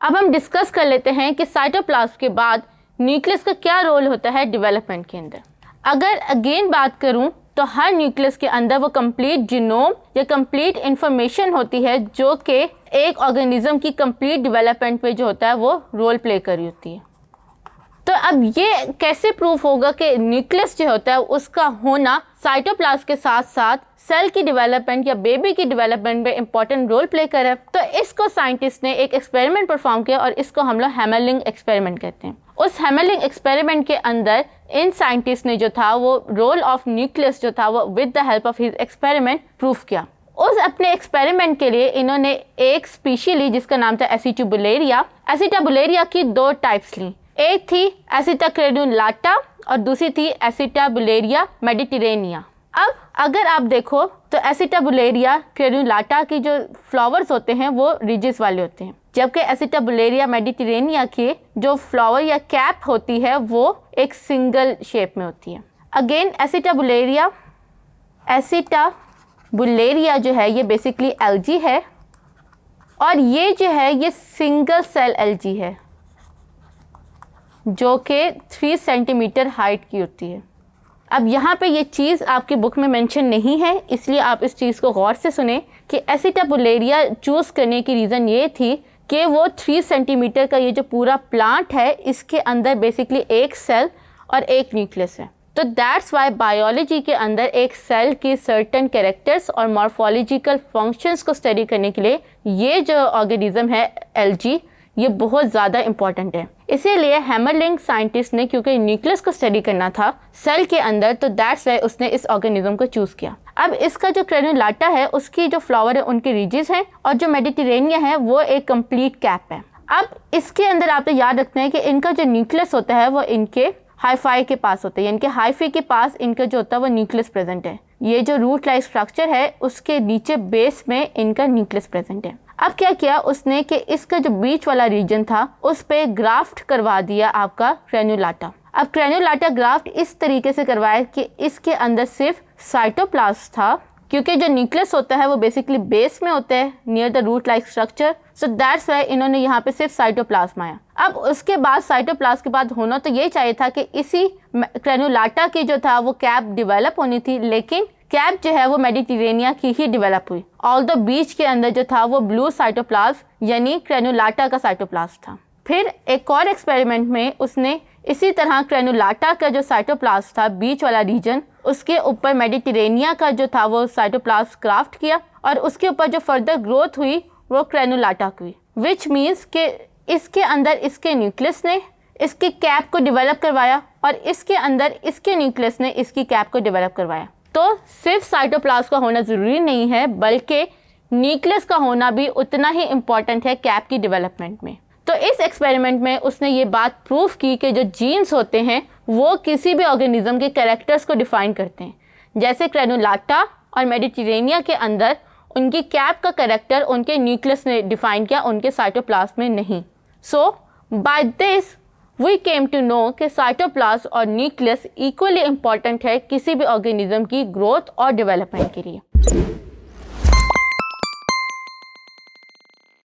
अब हम डिस्कस कर लेते हैं कि साइटोप्लाज्म के बाद न्यूक्लियस का क्या रोल होता है डेवलपमेंट के अंदर। अगर अगेन बात करूं तो हर न्यूक्लियस के अंदर वो कंप्लीट जीनोम या कंप्लीट इंफॉर्मेशन होती है जो कि एक ऑर्गेनिज्म की कंप्लीट डेवलपमेंट पे जो होता है वो रोल प्ले कर रही होती है। तो अब ये कैसे प्रूफ होगा कि न्यूक्लियस जो होता है उसका होना साइटोप्लाज्म के साथ साथ सेल की डेवलपमेंट या बेबी की डेवलपमेंट में इंपॉर्टेंट रोल प्ले करे। तो इसको साइंटिस्ट ने एक एक्सपेरिमेंट परफॉर्म किया और इसको हम लोग हैमरलिंग एक्सपेरिमेंट कहते हैं। उस हैमरलिंग एक्सपेरिमेंट के अंदर इन साइंटिस्ट ने जो था वो रोल ऑफ न्यूक्लियस जो था वो with the help of his experiment proof किया। उस अपने एक्सपेरिमेंट के लिए इन्होंने एक स्पीशी ली जिसका नाम था एसिटाबुलेरिया। एसिटाबुलेरिया की दो टाइप्स ली, एक थी एसिटा क्रेनुलाटा और दूसरी थी एसिटाबुलेरिया मेडिटेरेनिया। अब अगर आप देखो तो एसिटाबुलेरिया क्रेनुलाटा की जो फ्लावर्स होते हैं वो रिजेस वाले होते हैं, जबकि एसिटाबुलेरिया मेडिटेरेनिया की जो फ्लावर या कैप होती है वो एक सिंगल शेप में होती है। अगेन एसिटाबुलेरिया जो है ये बेसिकली एल्गी है और ये जो है ये सिंगल सेल एल्गी है जो कि 3 सेंटीमीटर हाइट की होती है। अब यहाँ पे ये चीज़ आपकी बुक में मेंशन नहीं है, इसलिए आप इस चीज़ को गौर से सुने कि एसिटाबुलेरिया चूज़ करने की रीज़न ये थी कि वो 3 सेंटीमीटर का ये जो पूरा प्लांट है इसके अंदर बेसिकली एक सेल और एक न्यूक्लियस है। तो दैट्स वाई बायोलॉजी के अंदर एक सेल की सर्टेन कैरेक्टर्स और मॉर्फोलॉजिकल फंक्शंस को स्टडी करने के लिए ये जो ऑर्गेनिज्म है एल्गी ये बहुत ज़्यादा इंपॉर्टेंट है। इसीलिए हैमरलिंग साइंटिस्ट ने क्योंकि न्यूक्लियस को स्टडी करना था सेल के अंदर, तो दैट्स वाई उसने इस ऑर्गेनिज्म को चूज़ किया। अब इसका जो क्रेनुलाटा है उसकी जो फ्लावर है उनके रीजेस हैं और जो मेडिटेरेनिया है वो एक कंप्लीट कैप है। अब इसके अंदर आप तो याद रखते हैं कि इनका जो न्यूक्लियस होता है वो इनके हाइफाई के पास होता है, यानी कि हाइफी के पास इनका जो होता है वो न्यूक्लियस प्रेजेंट है। ये जो रूट लाइक स्ट्रक्चर है उसके नीचे बेस में इनका न्यूक्लियस प्रेजेंट है। अब क्या किया उसने कि इसका जो बीच वाला रीजन था उस पे ग्राफ्ट करवा दिया आपका क्रेनुलाटा। अब क्रेनुलाटा ग्राफ्ट इस तरीके से करवाया कि इसके अंदर सिर्फ साइटोप्लाज्म था, क्योंकि जो न्यूक्लियस होता है वो बेसिकली बेस में होता है near the root like structure, so that's why इन्होंने यहाँ पे सिर्फ साइटोप्लाज्म आया। अब उसके बाद साइटोप्लाज्म के बाद होना तो ये चाहिए था कि इसी क्रेनुलाटा की जो था वो कैप डेवलप होनी थी, लेकिन कैप जो है वो मेडिटेरेनिया की ही डेवलप हुई। ऑल्दो बीच के अंदर जो था वो ब्लू साइटोप्लाज्म यानी क्रेनुलाटा का साइटोप्लाज्म था। फिर एक और एक्सपेरिमेंट में उसने इसी तरह क्रेनुलाटा का जो साइटोप्लाज्म था बीच वाला रीजन उसके ऊपर मेडिटेरेनिया का जो था वो साइटोप्लाज्म क्राफ्ट किया और उसके ऊपर जो फर्दर ग्रोथ हुई वो क्रेनुलाटा की, विच मीन्स कि इसके अंदर इसके न्यूक्लियस ने इसकी कैप को डेवलप करवाया और इसके अंदर इसके न्यूक्लियस ने इसकी कैप को डेवलप करवाया। तो सिर्फ साइटोप्लाज्म का होना ज़रूरी नहीं है बल्कि न्यूक्लियस का होना भी उतना ही इम्पॉर्टेंट है कैप की डेवलपमेंट में। तो इस एक्सपेरिमेंट में उसने ये बात प्रूफ की कि जो जीन्स होते हैं वो किसी भी ऑर्गेनिज्म के कैरेक्टर्स को डिफाइन करते हैं। जैसे क्रेनुलाटा और मेडिटेरेनिया के अंदर उनकी कैप का कैरेक्टर उनके न्यूक्लियस ने डिफाइन किया, उनके साइटोप्लाज्म में नहीं। So by this we came to know कि साइटोप्लाज्म और न्यूक्लियस इक्वली इम्पॉर्टेंट है किसी भी ऑर्गेनिज्म की ग्रोथ और डेवलपमेंट के लिए।